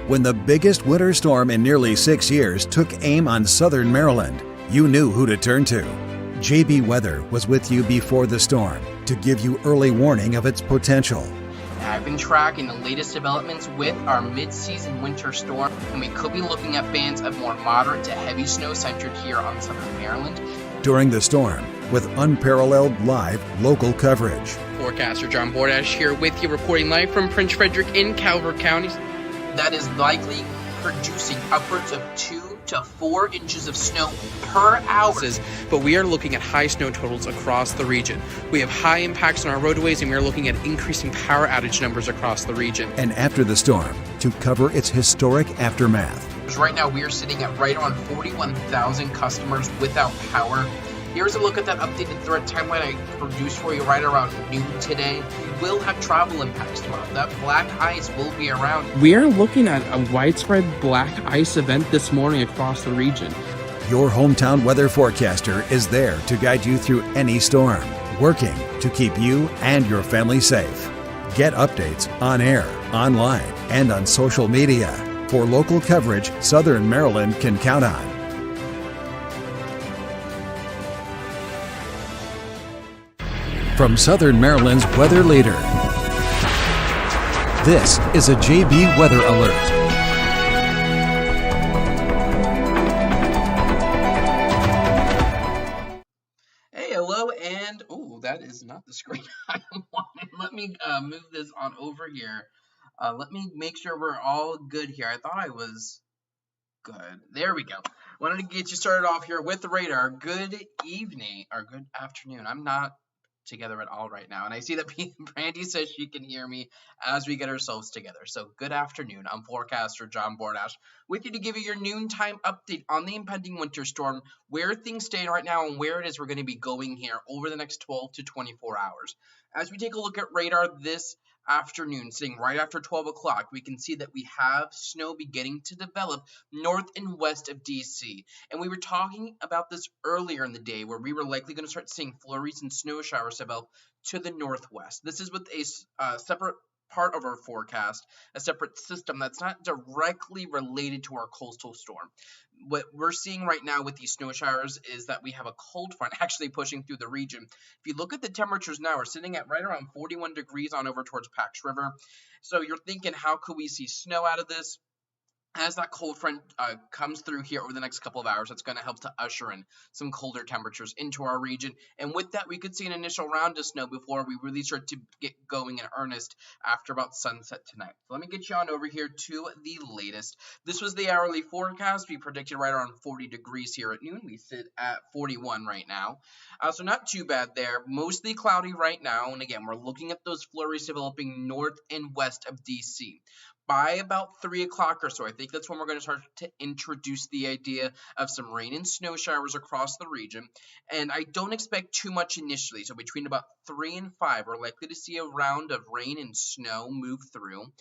When the biggest winter storm in nearly 6 years took aim on southern Maryland, you knew who to turn to. JB Weather was with you before the storm to give you early warning of its potential. I've been tracking the latest developments with our mid-season winter storm, and we could be looking at bands of more moderate to heavy snow centered here on southern Maryland during the storm, with unparalleled live local coverage. Forecaster John Bordash here with you, reporting live from Prince Frederick in Calvert County. That is likely producing upwards of 2 to 4 inches of snow per hour. But we are looking at high snow totals across the region. We have high impacts on our roadways, and we are looking at increasing power outage numbers across the region. And after the storm, to cover its historic aftermath. Right now, we are sitting at right around 41,000 customers without power. Here's a look at that updated threat timeline I produced for you right around noon today. We will have travel impacts tomorrow. That black ice will be around. We are looking at a widespread black ice event this morning across the region. Your hometown weather forecaster is there to guide you through any storm, working to keep you and your family safe. Get updates on air, online, and on social media for local coverage Southern Maryland can count on. From Southern Maryland's weather leader, this is a JB Weather Alert. Hey, hello, and that is not the screen I wanted. Let me move this on over here. Let me make sure we're all good here. I thought I was good. There we go. Wanted to get you started off here with the radar. Good evening, or good afternoon. I'm not together at all right now, and I see that Brandy says she can hear me as we get ourselves together. So good afternoon. I'm Forecaster John Bordash with you to give you your noontime update on the impending winter storm, where things stand right now and where it is we're going to be going here over the next 12 to 24 hours. As we take a look at radar this afternoon, sitting right after 12 o'clock, we can see that we have snow beginning to develop north and west of DC. And we were talking about this earlier in the day, where we were likely going to start seeing flurries and snow showers develop to the northwest. This is with a separate part of our forecast, a separate system that's not directly related to our coastal storm. What we're seeing right now with these snow showers is that we have a cold front actually pushing through the region. If you look at the temperatures now, we're sitting at right around 41 degrees on over towards Pax River. So you're thinking, how could we see snow out of this? As that cold front comes through here over the next couple of hours, that's going to help to usher in some colder temperatures into our region. And with that, we could see an initial round of snow before we really start to get going in earnest after about sunset tonight. So let me get you on over here to the latest. This was the hourly forecast. We predicted right around 40 degrees here at noon. We sit at 41 right now. So not too bad there. Mostly cloudy right now. And again, we're looking at those flurries developing north and west of DC. By about 3 o'clock or so, I think that's when we're going to start to introduce the idea of some rain and snow showers across the region. And I don't expect too much initially. So between about 3 and 5, we're likely to see a round of rain and snow move through.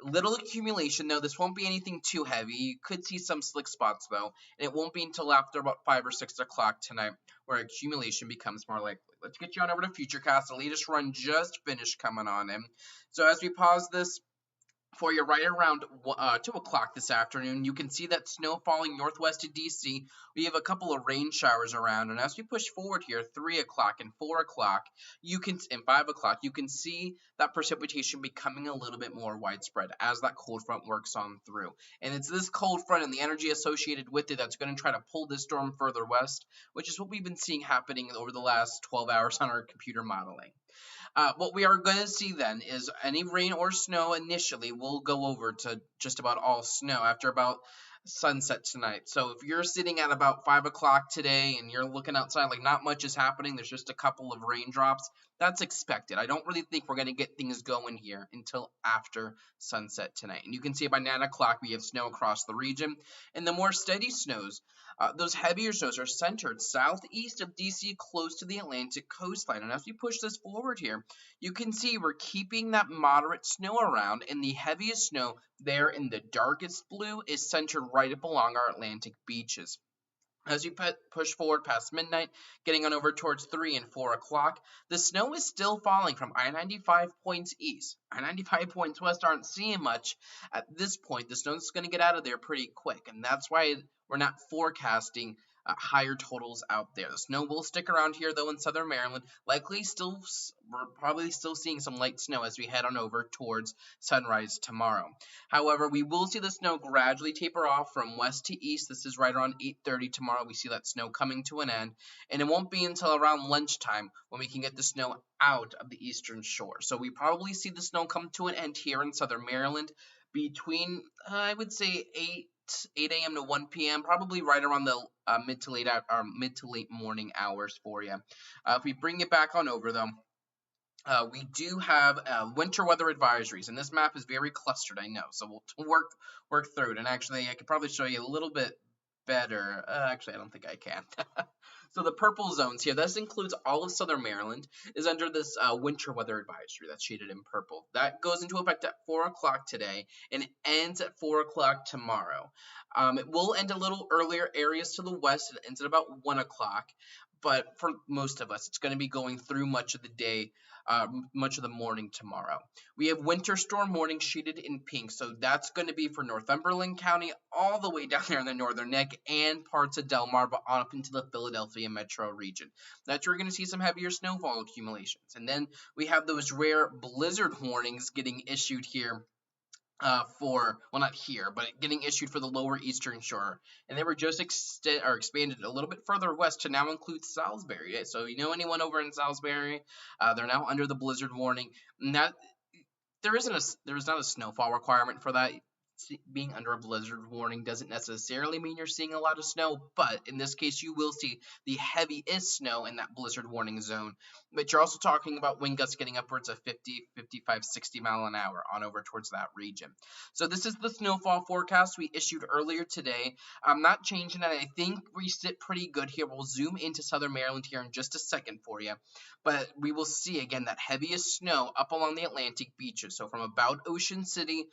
Little accumulation, though. This won't be anything too heavy. You could see some slick spots, though. And it won't be until after about 5 or 6 o'clock tonight where accumulation becomes more likely. Let's get you on over to Futurecast. The latest run just finished coming on in. So as we pause this for you right around 2 o'clock this afternoon, you can see that snow falling northwest of DC. We have a couple of rain showers around, and as we push forward here, 3 o'clock and 4 o'clock, and 5 o'clock, you can see that precipitation becoming a little bit more widespread as that cold front works on through. And it's this cold front and the energy associated with it that's going to try to pull this storm further west, which is what we've been seeing happening over the last 12 hours on our computer modeling. What we are going to see then is any rain or snow initially will go over to just about all snow after about sunset tonight. So if you're sitting at about 5 o'clock today and you're looking outside like not much is happening, there's just a couple of raindrops, that's expected. I don't really think we're going to get things going here until after sunset tonight. And you can see by 9 o'clock we have snow across the region. And the more steady snows, those heavier snows are centered southeast of DC, close to the Atlantic coastline. And as we push this forward here, you can see we're keeping that moderate snow around, and the heaviest snow there in the darkest blue is centered right up along our Atlantic beaches. As you push forward past midnight, getting on over towards 3 and 4 o'clock, the snow is still falling from I-95 points east. I-95 points west aren't seeing much at this point. The snow's going to get out of there pretty quick, and that's why we're not forecasting higher totals out there. The snow will stick around here, though, in southern Maryland. We're probably still seeing some light snow as we head on over towards sunrise tomorrow. However, we will see the snow gradually taper off from west to east. This is right around 8:30 tomorrow. We see that snow coming to an end, and it won't be until around lunchtime when we can get the snow out of the eastern shore. So we probably see the snow come to an end here in southern Maryland between, I would say, 8 a.m. to 1 p.m., probably right around the mid to late morning hours for you. If we bring it back on over, though, we do have winter weather advisories, and this map is very clustered, I know, so we'll work through it. And actually, I could probably show you a little bit better. Actually, I don't think I can. So the purple zones here, this includes all of southern Maryland, is under this winter weather advisory that's shaded in purple. That goes into effect at 4 o'clock today and it ends at 4 o'clock tomorrow. It will end a little earlier areas to the west. It ends at about 1 o'clock. But for most of us, it's going to be going through much of the day, much of the morning tomorrow. We have winter storm warning shaded in pink, so that's going to be for Northumberland County all the way down there in the northern neck and parts of Delmar, but on up into the Philadelphia metro region. That's where we're going to see some heavier snowfall accumulations. And then we have those rare blizzard warnings getting issued here. Not here, but getting issued for the lower eastern shore, and they were just expanded a little bit further west to now include Salisbury. So anyone over in Salisbury, they're now under the blizzard warning. And that there is not a snowfall requirement for that. Being under a blizzard warning doesn't necessarily mean you're seeing a lot of snow, but in this case you will see the heaviest snow in that blizzard warning zone. But you're also talking about wind gusts getting upwards of 50, 55, 60 mile an hour on over towards that region. So this is the snowfall forecast we issued earlier today. I'm not changing it. I think we sit pretty good here. We'll zoom into southern Maryland here in just a second for you. But we will see again that heaviest snow up along the Atlantic beaches. So from about Ocean City,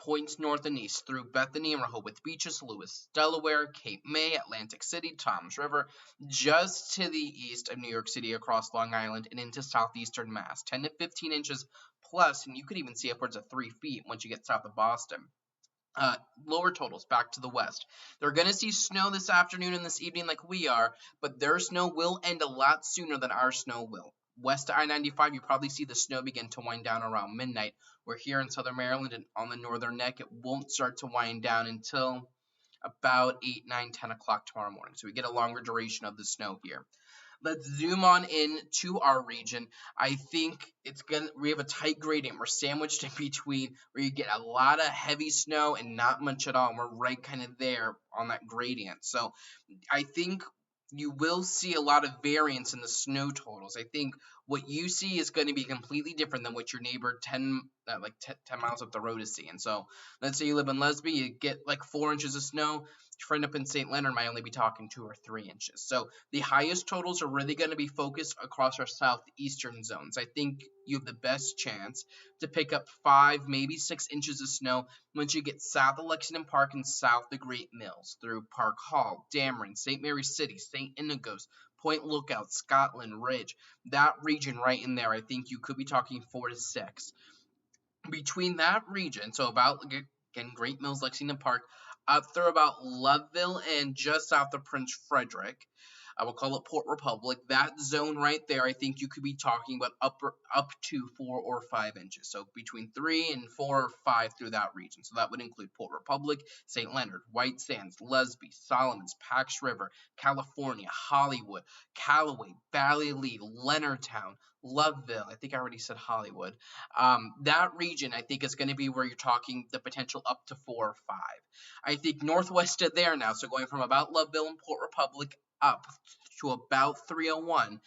points north and east through Bethany and Rehoboth Beaches, Lewis, Delaware, Cape May, Atlantic City, Toms River, just to the east of New York City across Long Island and into southeastern Mass. 10 to 15 inches plus, and you could even see upwards of 3 feet once you get south of Boston. Lower totals back to the west. They're going to see snow this afternoon and this evening like we are, but their snow will end a lot sooner than our snow will. West to I-95, you probably see the snow begin to wind down around midnight. We're here in southern Maryland and on the northern neck, it won't start to wind down until about 8, 9, 10 o'clock tomorrow morning. So we get a longer duration of the snow here. Let's zoom on in to our region. I think we have a tight gradient. We're sandwiched in between where you get a lot of heavy snow and not much at all. And we're right kind of there on that gradient. So I think you will see a lot of variance in the snow totals. I think what you see is going to be completely different than what your neighbor 10 miles up the road is seeing. So let's say you live in Lesby, you get like 4 inches of snow. Your friend up in St. Leonard might only be talking 2 or 3 inches. So the highest totals are really going to be focused across our southeastern zones. I think you have the best chance to pick up 5, maybe 6 inches of snow once you get south of Lexington Park and south of Great Mills through Park Hall, Dameron, St. Mary's City, St. Inigos, Point Lookout, Scotland Ridge. That region right in there, I think you could be talking 4 to 6. Between that region, so about, again, Great Mills, Lexington Park, up through about Loveville and just south of Prince Frederick, I will call it Port Republic. That zone right there, I think you could be talking about up to 4 or 5 inches. So between 3 and 4 or 5 through that region. So that would include Port Republic, St. Leonard, White Sands, Lesby, Solomons, Pax River, California, Hollywood, Callaway, Valley Lee, Leonardtown, Loveville. I think I already said Hollywood. That region, I think, is going to be where you're talking the potential up to 4 or 5. I think northwest of there now, so going from about Loveville and Port Republic up to about 301,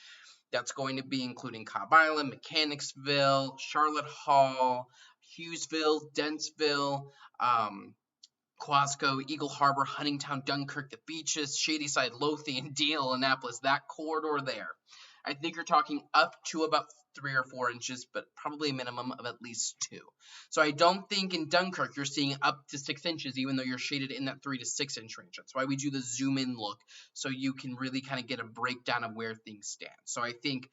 that's going to be including Cobb Island, Mechanicsville, Charlotte Hall, Hughesville, Dentsville, Quasco, Eagle Harbor, Huntingtown, Dunkirk, the beaches, Shadyside, Lothian, Deal, Annapolis, that corridor there. I think you're talking up to about 3 or 4 inches, but probably a minimum of at least 2. So I don't think in Dunkirk you're seeing up to 6 inches, even though you're shaded in that 3 to 6 inch range. That's why we do the zoom in look, so you can really kind of get a breakdown of where things stand. So I think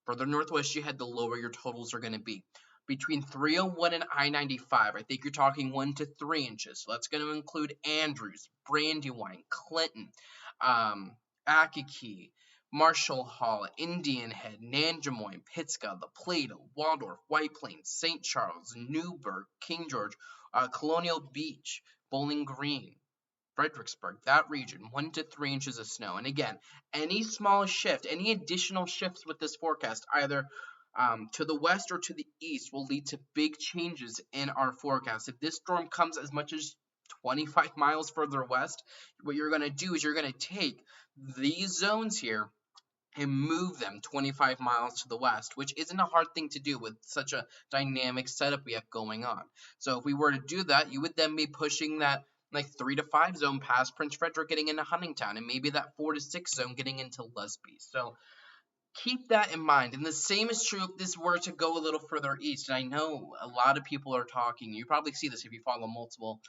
further northwest you head, the lower your totals are going to be. Between 301 and I-95, I think you're talking 1 to 3 inches. So that's going to include Andrews, Brandywine, Clinton, Akakie, Marshall Hall, Indian Head, Nanjemoy, Pittsburgh, La Plata, Waldorf, White Plains, St. Charles, Newburgh, King George, Colonial Beach, Bowling Green, Fredericksburg, that region, 1 to 3 inches of snow. And again, any small shift, any additional shifts with this forecast, either to the west or to the east, will lead to big changes in our forecast. If this storm comes as much as 25 miles further west, what you're going to do is you're going to take these zones here and move them 25 miles to the west, which isn't a hard thing to do with such a dynamic setup we have going on. So if we were to do that, you would then be pushing that like 3 to 5 zone past Prince Frederick getting into Huntingtown, and maybe that 4 to 6 zone getting into Lesby. So keep that in mind. And the same is true if this were to go a little further east. And I know a lot of people are talking, you probably see this if you follow multiple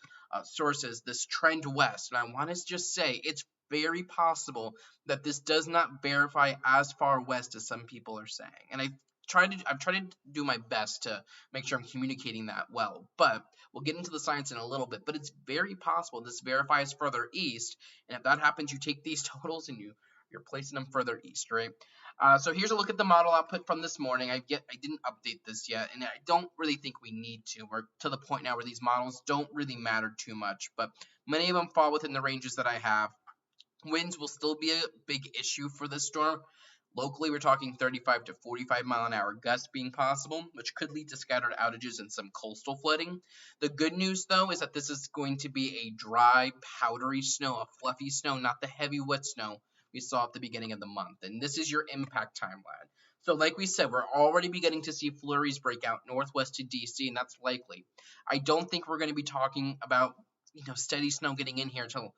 sources, this trend west. And I want to just say it's very possible that this does not verify as far west as some people are saying. And I've tried to do my best to make sure I'm communicating that well. But we'll get into the science in a little bit. But it's very possible this verifies further east. And if that happens, you take these totals and you're placing them further east, right? So here's a look at the model output from this morning. I didn't update this yet, and I don't really think we need to. We're to the point now where these models don't really matter too much, but many of them fall within the ranges that I have. Winds will still be a big issue for this storm. Locally, we're talking 35 to 45 mile an hour gusts being possible, which could lead to scattered outages and some coastal flooding. The good news, though, is that this is going to be a dry, powdery snow, a fluffy snow, not the heavy, wet snow we saw at the beginning of the month. And this is your impact timeline. So like we said, we're already beginning to see flurries break out northwest to DC, and that's likely. I don't think we're going to be talking about steady snow getting in here until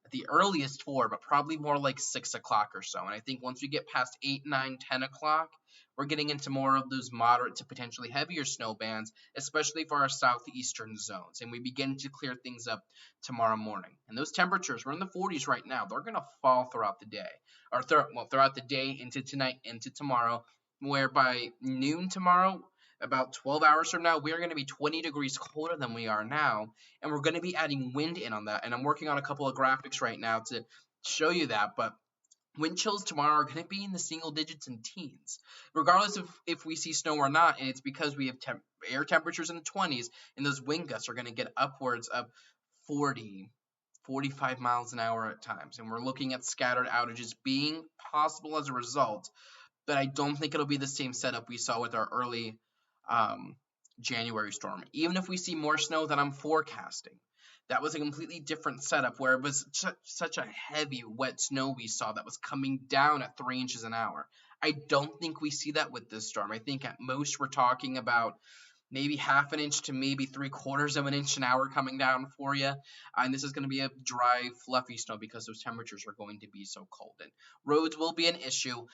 at the earliest 4, but probably more like 6 o'clock or so. And I think once we get past 8, 9, 10 o'clock, we're getting into more of those moderate to potentially heavier snow bands, especially for our southeastern zones. And we begin to clear things up tomorrow morning. And those temperatures, we're in the 40s right now. They're going to fall throughout the day, or throughout the day into tonight, into tomorrow, where by noon tomorrow, about 12 hours from now, we are going to be 20 degrees colder than we are now, and we're going to be adding wind in on that. And I'm working on a couple of graphics right now to show you that, but wind chills tomorrow are going to be in the single digits and teens, regardless of if we see snow or not, and it's because we have air temperatures in the 20s, and those wind gusts are going to get upwards of 40, 45 miles an hour at times, and we're looking at scattered outages being possible as a result, but I don't think it'll be the same setup we saw with our early January storm. Even if we see more snow than I'm forecasting, that was a completely different setup where it was such a heavy, wet snow we saw that was coming down at 3 inches an hour. I don't think we see that with this storm. I think at most we're talking about maybe half an inch to maybe 3/4 of an inch an hour coming down for you. And this is going to be a dry, fluffy snow because those temperatures are going to be so cold. And roads will be an issue.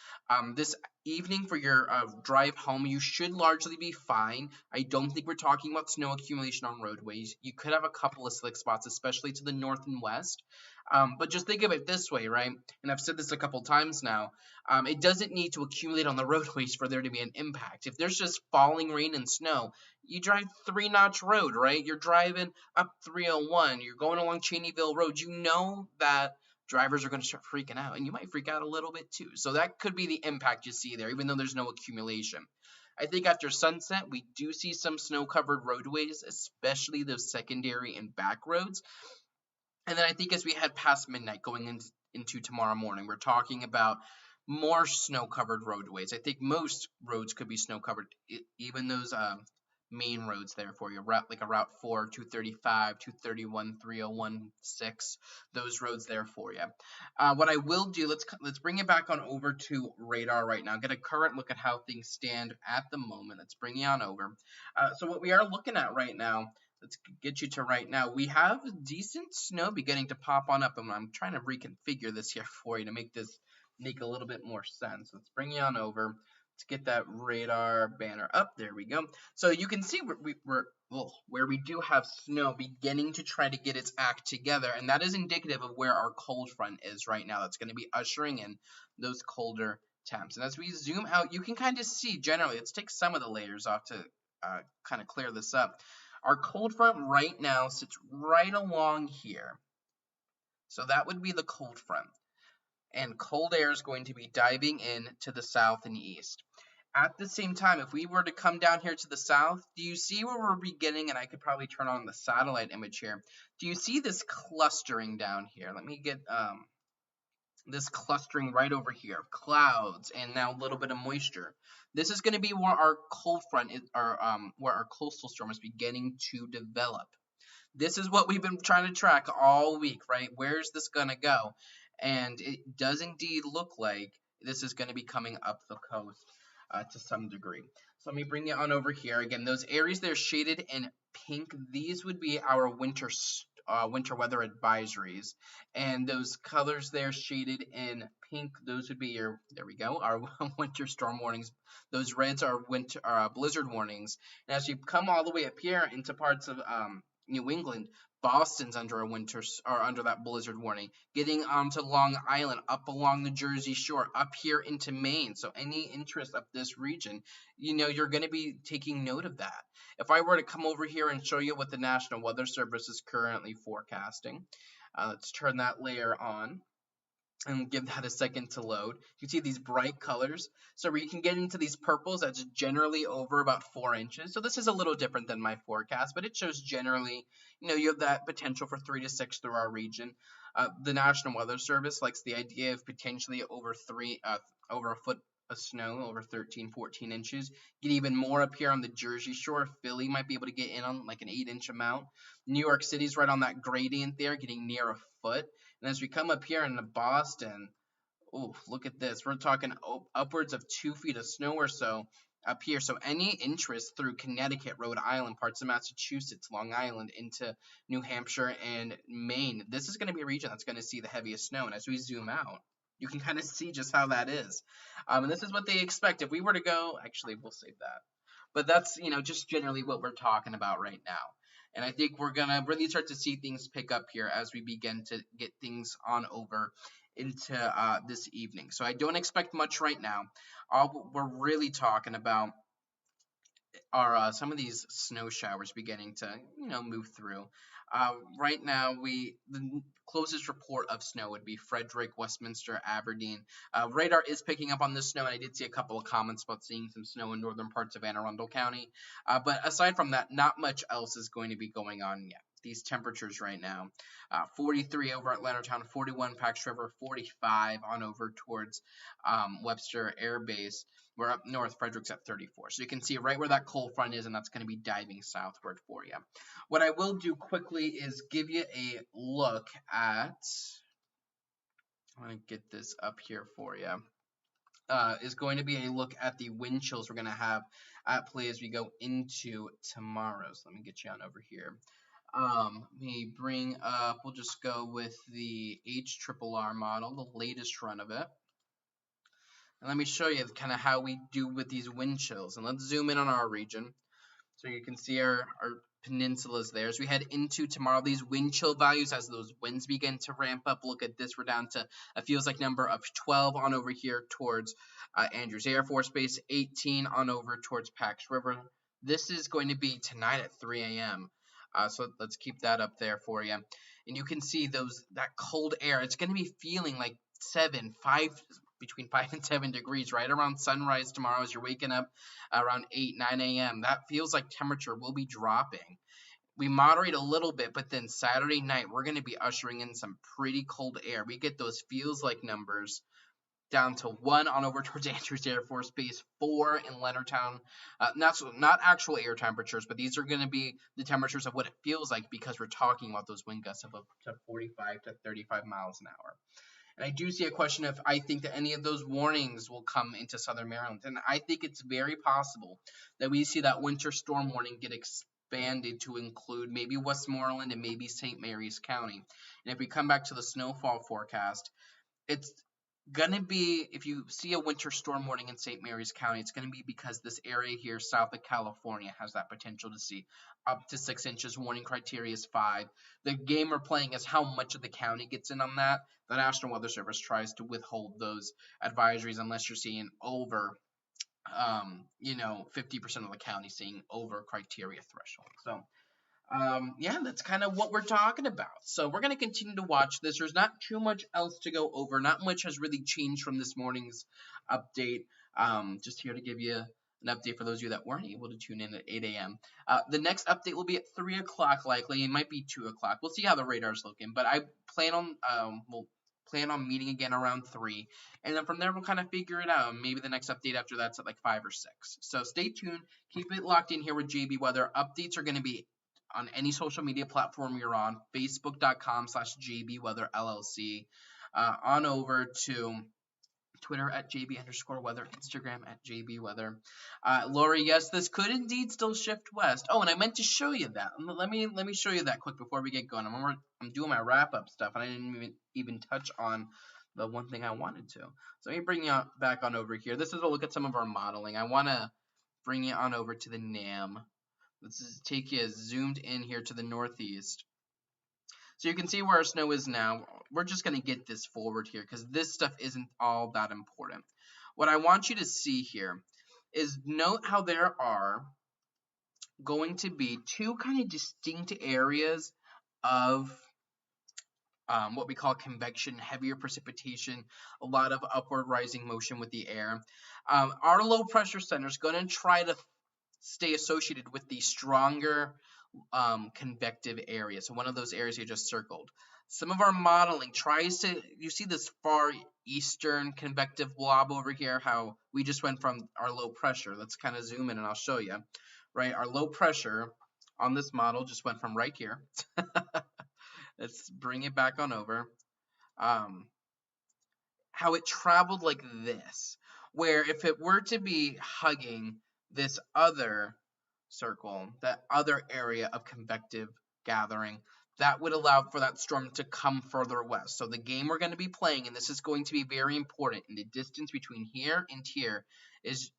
This evening for your drive home, you should largely be fine. I don't think we're talking about snow accumulation on roadways. You could have a couple of slick spots, especially to the north and west. But just think of it this way, right? And I've said this a couple times now. It doesn't need to accumulate on the roadways for there to be an impact. If there's just falling rain and snow, you drive 3-notch road, right? You're driving up 301. You're going along Cheneyville Road. You know that drivers are going to start freaking out, and you might freak out a little bit too. So that could be the impact you see there, even though there's no accumulation. I think after sunset, we do see some snow-covered roadways, especially those secondary and back roads. And then I think as we head past midnight going into tomorrow morning, we're talking about more snow-covered roadways. I think most roads could be snow-covered, even those main roads there for you, like a Route 4, 235, 231, 301, 6, those roads there for you. What I will do, let's bring it back on over to radar right now, get a current look at how things stand at the moment. Let's bring you on over. So what we are looking at right now, let's get you to right now. We have decent snow beginning to pop on up, and I'm trying to reconfigure this here for you to make this make a little bit more sense. Let's bring you on over to get that radar banner up. There we go. So you can see where we do have snow beginning to try to get its act together, and that is indicative of where our cold front is right now. That's going to be ushering in those colder temps. And as we zoom out, you can kind of see generally, let's take some of the layers off to kind of clear this up. Our cold front right now sits right along here. So that would be the cold front. And cold air is going to be diving in to the south and east. At the same time, if we were to come down here to the south, do you see where we're beginning? And I could probably turn on the satellite image here. Do you see this clustering down here? Let me get this clustering right over here. Clouds and now a little bit of moisture. This is going to be where our cold front is, or where our coastal storm is beginning to develop. This is what we've been trying to track all week, right? Where's this going to go? And it does indeed look like this is going to be coming up the coast to some degree. So let me bring you on over here. Again, those areas there shaded in pink, these would be our winter weather advisories. And those colors there shaded in pink, those would be your, there we go, our winter storm warnings. Those reds are winter blizzard warnings. And as you come all the way up here into parts of New England, Boston's under a winter or under that blizzard warning. Getting onto Long Island, up along the Jersey Shore, up here into Maine. So any interest of this region, you're going to be taking note of that. If I were to come over here and show you what the National Weather Service is currently forecasting, let's turn that layer on and give that a second to load. You see these bright colors. So we can get into these purples, that's generally over about 4 inches. So this is a little different than my forecast, but it shows generally, you have that potential for 3 to 6 through our region. The National Weather Service likes the idea of potentially over a foot of snow, over 13, 14 inches. Get even more up here on the Jersey Shore. Philly might be able to get in on like an 8-inch amount. New York City's right on that gradient there, getting near a foot. And as we come up here into Boston, oh, look at this. We're talking upwards of 2 feet of snow or so up here. So any interest through Connecticut, Rhode Island, parts of Massachusetts, Long Island, into New Hampshire and Maine, this is going to be a region that's going to see the heaviest snow. And as we zoom out, you can kind of see just how that is. And this is what they expect. If we were to go, actually, we'll save that. But that's, just generally what we're talking about right now. And I think we're going to really start to see things pick up here as we begin to get things on over into this evening. So I don't expect much right now. All we're really talking about are some of these snow showers beginning to, move through. Right now, the closest report of snow would be Frederick, Westminster, Aberdeen. Radar is picking up on this snow, and I did see a couple of comments about seeing some snow in northern parts of Anne Arundel County. But aside from that, not much else is going to be going on yet. These temperatures right now, 43 over at Leonardtown, 41 Pax River, 45 on over towards Webster Air Base. We're up north, Frederick's at 34. So you can see right where that cold front is, and that's going to be diving southward for you. What I will do quickly is give you a look at, I'm going to get this up here for you, is going to be a look at the wind chills we're going to have at play as we go into tomorrow. So let me get you on over here. Let me bring up, we'll just go with the HRRR model, the latest run of it. And let me show you kind of how we do with these wind chills. And let's zoom in on our region. So you can see our peninsulas there. As we head into tomorrow, these wind chill values, as those winds begin to ramp up, look at this. We're down to a feels like number of 12 on over here towards Andrews Air Force Base, 18 on over towards Pax River. This is going to be tonight at 3 a.m. So let's keep that up there for you. And you can see that cold air. It's going to be feeling like between 5 and 7 degrees right around sunrise tomorrow as you're waking up around 8, 9 a.m. That feels like temperature will be dropping. We moderate a little bit, but then Saturday night, we're going to be ushering in some pretty cold air. We get those feels like numbers down to 1 on over towards Andrews Air Force Base, 4 in Leonardtown. Not actual air temperatures, but these are going to be the temperatures of what it feels like because we're talking about those wind gusts of up to 45 to 35 miles an hour. And I do see a question if I think that any of those warnings will come into southern Maryland. And I think it's very possible that we see that winter storm warning get expanded to include maybe Westmoreland and maybe St. Mary's County. And if we come back to the snowfall forecast, it's gonna be, if you see a winter storm warning in St. Mary's County, it's gonna be because this area here south of California has that potential to see up to 6 inches. Warning criteria is 5. The game we're playing is how much of the county gets in on that. The National Weather Service tries to withhold those advisories unless you're seeing over 50% of the county seeing over criteria threshold. So yeah, that's kind of what we're talking about. So we're going to continue to watch this. There's not too much else to go over. Not much has really changed from this morning's update. Just here to give you an update for those of you that weren't able to tune in at 8 a.m. The next update will be at 3 o'clock likely. It might be 2 o'clock. We'll see how the radar's looking. But I plan on meeting again around 3. And then from there, we'll kind of figure it out. Maybe the next update after that's at like 5 or 6. So stay tuned. Keep it locked in here with JB Weather. Updates are going to be on any social media platform you're on, facebook.com/JBWeatherLLC, on over to Twitter at JB_weather, Instagram at JB Weather. Lori, yes, this could indeed still shift west. Oh, and I meant to show you that. Let me show you that quick before we get going. I'm doing my wrap up stuff, and I didn't even touch on the one thing I wanted to. So let me bring you back on over here. This is a look at some of our modeling. I want to bring you on over to the NAM. Let's just take you zoomed in here to the northeast. So you can see where our snow is now. We're just going to get this forward here because this stuff isn't all that important. What I want you to see here is note how there are going to be 2 kind of distinct areas of what we call convection, heavier precipitation, a lot of upward rising motion with the air. Our low pressure center is going to try to stay associated with the stronger convective area. So one of those areas you just circled. Some of our modeling tries to, you see this far eastern convective blob over here, how we just went from our low pressure. Let's kind of zoom in and I'll show you, right? Our low pressure on this model just went from right here. Let's bring it back on over. How it traveled like this, where if it were to be hugging this other circle, that other area of convective gathering, that would allow for that storm to come further west. So the game we're going to be playing, and this is going to be very important, and the distance between here and here is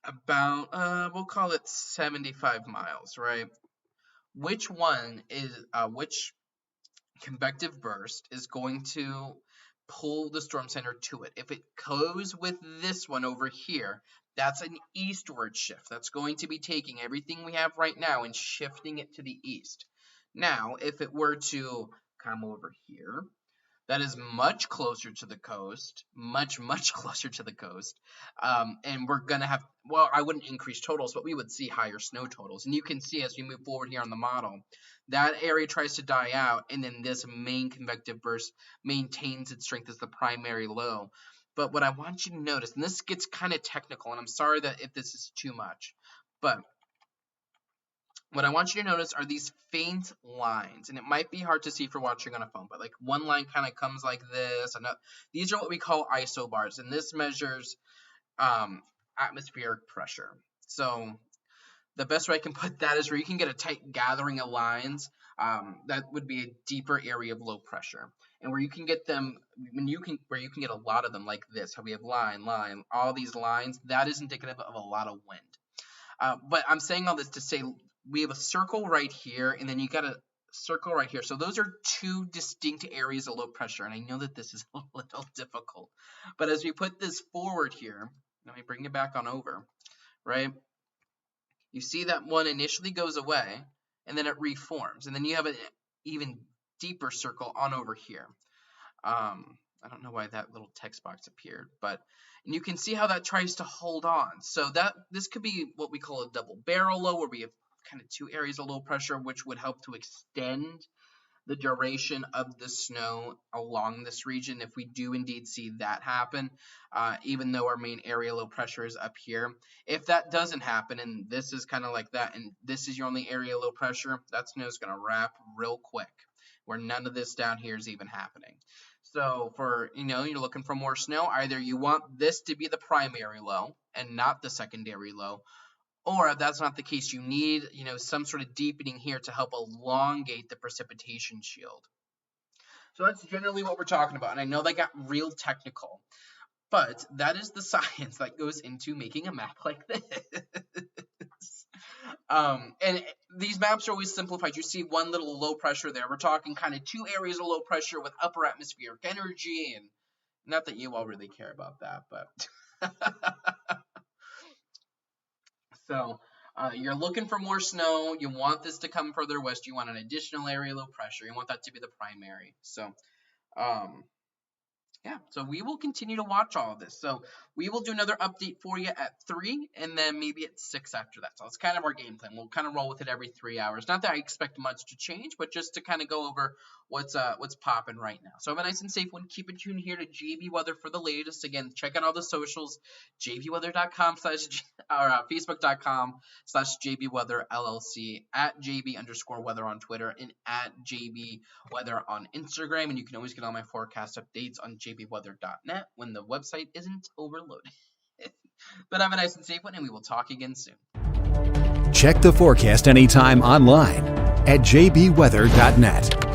about, we'll call it 75 miles, right? Which one is, which convective burst is going to pull the storm center to it? If it goes with this one over here, that's an eastward shift. That's going to be taking everything we have right now and shifting it to the east. Now, if it were to come over here, that is much closer to the coast, much closer to the coast. And we're going to have, well, I wouldn't increase totals, but we would see higher snow totals. And you can see as we move forward here on the model, that area tries to die out, and then this main convective burst maintains its strength as the primary low. But what I want you to notice, and this gets kind of technical, and I'm sorry that if this is too much, but what I want you to notice are these faint lines, and it might be hard to see if you're watching on a phone, but like one line kind of comes like this. These are what we call isobars, and this measures atmospheric pressure. So the best way I can put that is where you can get a tight gathering of lines. That would be a deeper area of low pressure, and where you can get them, where you can get a lot of them like this. How we have line, all these lines. That is indicative of a lot of wind. But I'm saying all this to say we have a circle right here, and then you got a circle right here. So those are 2 distinct areas of low pressure, and I know that this is a little difficult. But as we put this forward here, let me bring it back on over, right? You see that one initially goes away, and then it reforms, and then you have an even deeper circle on over here. I don't know why that little text box appeared, but and you can see how that tries to hold on. So that this could be what we call a double barrel low, where we have kind of 2 areas of low pressure, which would help to extend the duration of the snow along this region if we do indeed see that happen, even though our main area low pressure is up here. If that doesn't happen, and this is kind of like that, and this is your only area low pressure, that snow is going to wrap real quick, where none of this down here is even happening. So for, you're looking for more snow, either you want this to be the primary low and not the secondary low, or if that's not the case, you need, some sort of deepening here to help elongate the precipitation shield. So that's generally what we're talking about. And I know that got real technical, but that is the science that goes into making a map like this. And these maps are always simplified. You see one little low pressure there. We're talking kind of 2 areas of low pressure with upper atmospheric energy, and not that you all really care about that, but so you're looking for more snow. You want this to come further west. You want an additional area of low pressure. You want that to be the primary. So yeah, so we will continue to watch all of this. So we will do another update for you at 3 and then maybe at 6 after that. So it's kind of our game plan. We'll kind of roll with it every 3 hours. Not that I expect much to change, but just to kind of go over what's popping right now. So have a nice and safe one. Keep it tuned here to JB Weather for the latest. Again, check out all the socials, jbweather.com/ or facebook.com/jbweatherllc, at jb_weather on Twitter, and at jbweather on Instagram. And you can always get all my forecast updates on jbweather.net when the website isn't overloaded. But have a nice and safe one, and we will talk again soon. Check the forecast anytime online at jbweather.net.